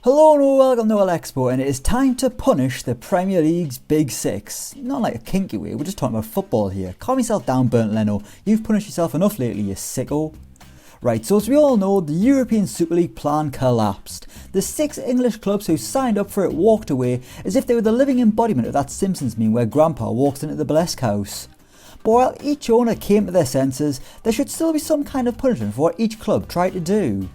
Hello and welcome to Elecspo, and it is time to punish the Premier League's Big Six. Not like a kinky way, we're just talking about football here. Calm yourself down, Burnt Leno. You've punished yourself enough lately, you sicko. Right, so as we all know, the European Super League plan collapsed. The 6 English clubs who signed up for it walked away as if they were the living embodiment of that Simpsons meme where Grandpa walks into the Blesque house. But while each owner came to their senses, there should still be some kind of punishment for what each club tried to do.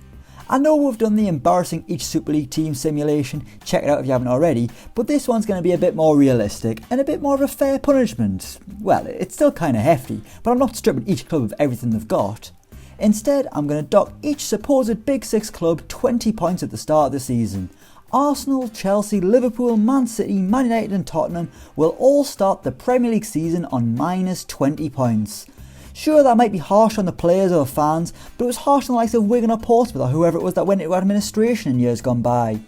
I know we've done the embarrassing each Super League team simulation, check it out if you haven't already, but this one's going to be a bit more realistic and a bit more of a fair punishment. Well, it's still kind of hefty, but I'm not stripping each club of everything they've got. Instead, I'm going to dock each supposed Big Six club 20 points at the start of the season. Arsenal, Chelsea, Liverpool, Man City, Man United and Tottenham will all start the Premier League season on minus 20 points. Sure, that might be harsh on the players or fans, but it was harsh on the likes of Wigan or Portsmouth or whoever it was that went into administration in years gone by.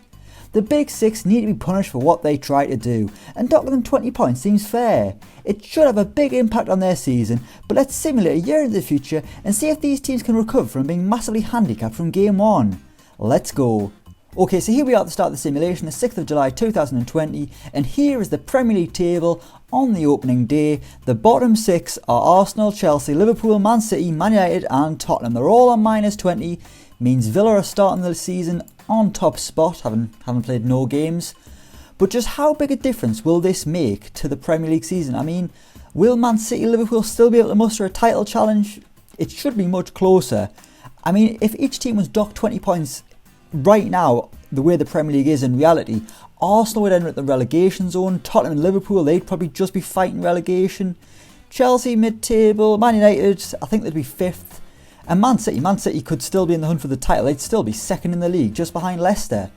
The Big Six need to be punished for what they try to do, and docking them 20 points seems fair. It should have a big impact on their season, but let's simulate a year into the future and see if these teams can recover from being massively handicapped from game 1. Let's go. Okay, so here we are at the start of the simulation, the 6th of July 2020, and here is the Premier League table on the opening day. The bottom 6 are Arsenal, Chelsea, Liverpool, Man City, Man United and Tottenham. They're all on minus 20, means Villa are starting the season on top spot, having played no games. But just how big a difference will this make to the Premier League season? I mean, will Man City, Liverpool still be able to muster a title challenge? It should be much closer. I mean, if each team was docked 20 points right now, the way the Premier League is in reality, Arsenal would enter at the relegation zone. Tottenham and Liverpool, they'd probably just be fighting relegation. Chelsea mid-table, Man United, I think they'd be 5th. And Man City could still be in the hunt for the title. They'd still be 2nd in the league, just behind Leicester.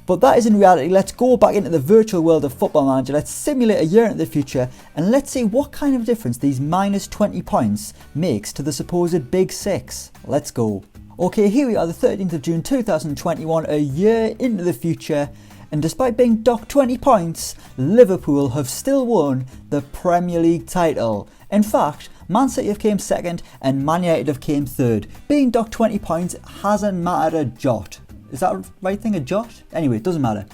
But that is in reality. Let's go back into the virtual world of Football Manager. Let's simulate a year into the future and let's see what kind of difference these minus 20 points makes to the supposed Big Six. Let's go. Okay, here we are, the 13th of June 2021, a year into the future, and despite being docked 20 points, Liverpool have still won the Premier League title. In fact, Man City have came 2nd and Man United have came 3rd. Being docked 20 points hasn't mattered a jot. Is that the right thing, a jot? Anyway, it doesn't matter.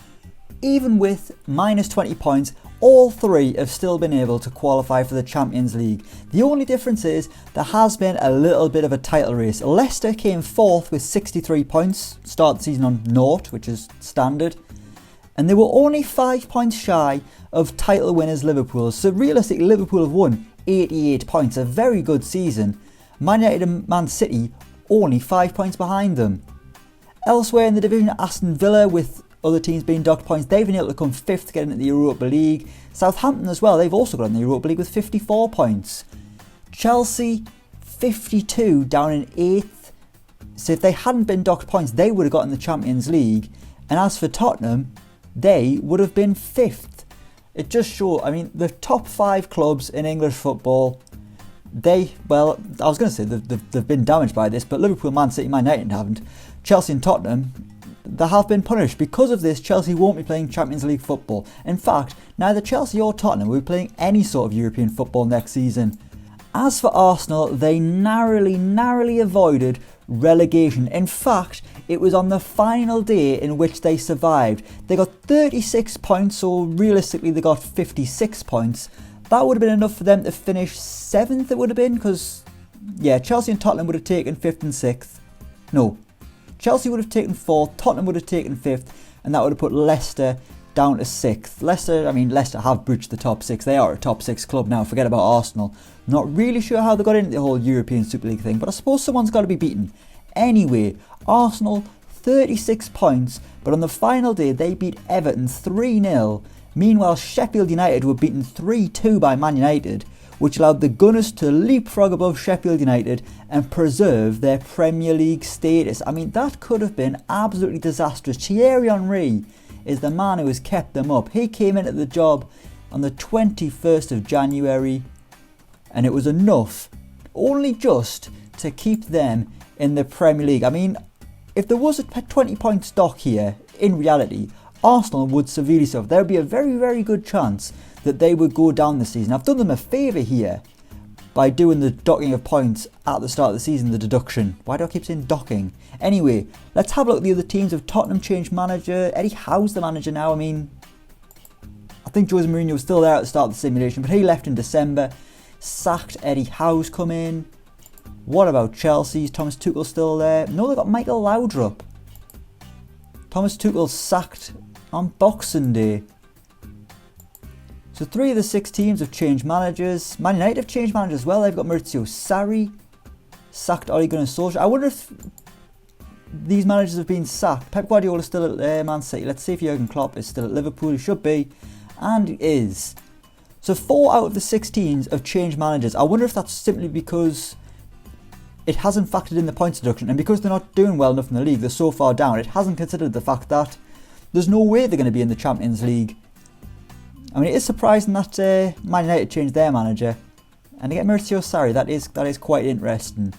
Even with minus 20 points, all 3 have still been able to qualify for the Champions League. The only difference is there has been a little bit of a title race. Leicester came 4th with 63 points, started the season on 0, which is standard. And they were only 5 points shy of title winners Liverpool. So realistically, Liverpool have won 88 points, a very good season. Man United and Man City only 5 points behind them. Elsewhere in the division, Aston Villa, with other teams being docked points, they've been able to come 5th to get into the Europa League. Southampton as well, they've also got in the Europa League with 54 points. Chelsea, 52, down in 8th. So if they hadn't been docked points, they would have got in the Champions League. And as for Tottenham, they would have been 5th. It just shows, I mean, the top 5 clubs in English football, they've been damaged by this, but Liverpool, Man City, Man United haven't. Chelsea and Tottenham, they have been punished. Because of this, Chelsea won't be playing Champions League football. In fact, neither Chelsea or Tottenham will be playing any sort of European football next season. As for Arsenal, they narrowly avoided relegation. In fact, it was on the final day in which they survived. They got 36 points, so realistically they got 56 points. That would have been enough for them to finish 7th, it would have been, because, yeah, Chelsea and Tottenham would have taken 5th and 6th. No. Chelsea would have taken 4th, Tottenham would have taken 5th, and that would have put Leicester down to 6th. Leicester have breached the top 6. They are a top 6 club now, forget about Arsenal. Not really sure how they got into the whole European Super League thing, but I suppose someone's got to be beaten. Anyway, Arsenal, 36 points, but on the final day they beat Everton 3-0. Meanwhile, Sheffield United were beaten 3-2 by Man United, which allowed the Gunners to leapfrog above Sheffield United and preserve their Premier League status. I mean, that could have been absolutely disastrous. Thierry Henry is the man who has kept them up. He came into the job on the 21st of January, and it was enough, only just, to keep them in the Premier League. I mean, if there was a 20-point stock here, in reality, Arsenal would severely suffer. There would be a very, very good chance that they would go down this season. I've done them a favour here by doing the docking of points at the start of the season, the deduction. Why do I keep saying docking? Anyway, let's have a look at the other teams. Have Tottenham changed manager? Eddie Howe's the manager now. I mean, I think Jose Mourinho was still there at the start of the simulation, but he left in December. Sacked. Eddie Howe's come in. What about Chelsea's Thomas Tuchel still there? No, they've got Michael Laudrup. Thomas Tuchel sacked on Boxing Day. So 3 of the 6 teams have changed managers. Man United have changed managers as well. They've got Maurizio Sarri, sacked Ole Gunnar Solskjaer. I wonder if these managers have been sacked. Pep Guardiola is still at Man City. Let's see if Jurgen Klopp is still at Liverpool. He should be, and he is. So 4 out of the 6 teams have changed managers. I wonder if that's simply because it hasn't factored in the points deduction, and because they're not doing well enough in the league, they're so far down, it hasn't considered the fact that there's no way they're going to be in the Champions League. I mean, it is surprising that Man United changed their manager, and to get Maurizio Sarri, that is quite interesting.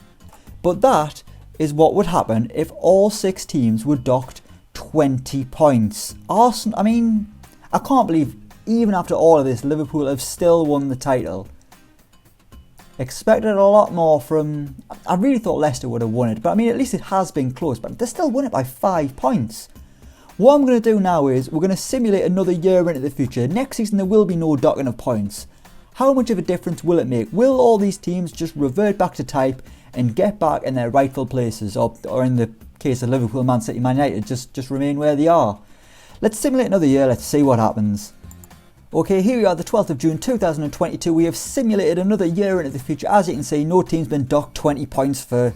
But that is what would happen if all 6 teams were docked 20 points. Arsenal, I mean, I can't believe even after all of this, Liverpool have still won the title. Expected a lot more from... I really thought Leicester would have won it, but I mean, at least it has been close, but they still won it by 5 points. What I'm going to do now is we're going to simulate another year into the future. Next season there will be no docking of points. How much of a difference will it make? Will all these teams just revert back to type and get back in their rightful places? Or in the case of Liverpool, Man City, Man United, just remain where they are? Let's simulate another year, let's see what happens. Okay, here we are, the 12th of June 2022. We have simulated another year into the future. As you can see, no team's been docked 20 points for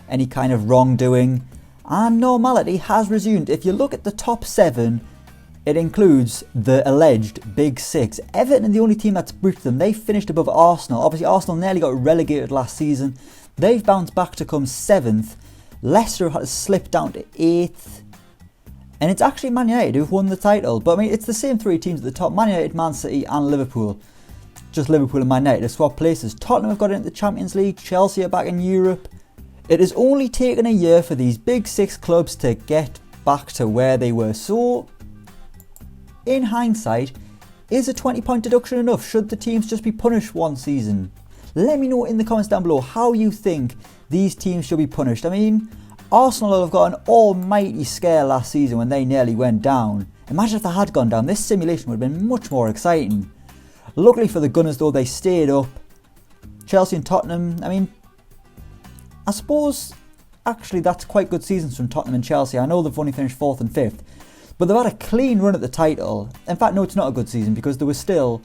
any kind of wrongdoing. And normality has resumed. If you look at the top 7, it includes the alleged Big 6. Everton are the only team that's breached them. They finished above Arsenal. Obviously, Arsenal nearly got relegated last season. They've bounced back to come 7th. Leicester has slipped down to 8th. And it's actually Man United who've won the title. But I mean, it's the same 3 teams at the top. Man United, Man City and Liverpool. Just Liverpool and Man United have swapped places. Tottenham have got into the Champions League. Chelsea are back in Europe. It has only taken a year for these big 6 clubs to get back to where they were. So, in hindsight, is a 20-point deduction enough? Should the teams just be punished one season? Let me know in the comments down below how you think these teams should be punished. I mean, Arsenal have got an almighty scare last season when they nearly went down. Imagine if they had gone down. This simulation would have been much more exciting. Luckily for the Gunners though, they stayed up. Chelsea and Tottenham, I mean, I suppose actually that's quite good seasons from Tottenham and Chelsea. I know they've only finished 4th and 5th, but they've had a clean run at the title. In fact, no, it's not a good season because they were still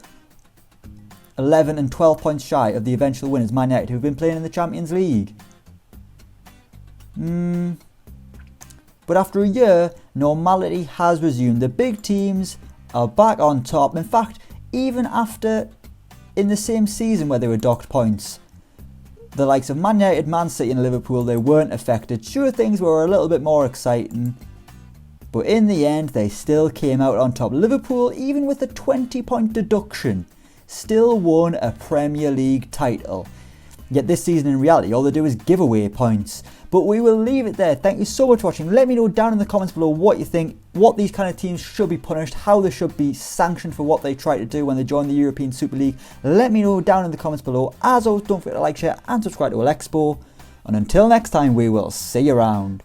11 and 12 points shy of the eventual winners, Man United, who've been playing in the Champions League. But after a year, normality has resumed. The big teams are back on top. In fact, even after in the same season where they were docked points, the likes of Man United, Man City and Liverpool, they weren't affected. Sure, things were a little bit more exciting, but in the end they still came out on top. Liverpool, even with a 20-point deduction, still won a Premier League title. Yet this season in reality all they do is give away points. But we will leave it there. Thank you so much for watching. Let me know down in the comments below what you think, what these kind of teams should be punished, how they should be sanctioned for what they try to do when they join the European Super League. Let me know down in the comments below. As always, don't forget to like, share and subscribe to Elecspo. And until next time, we will see you around.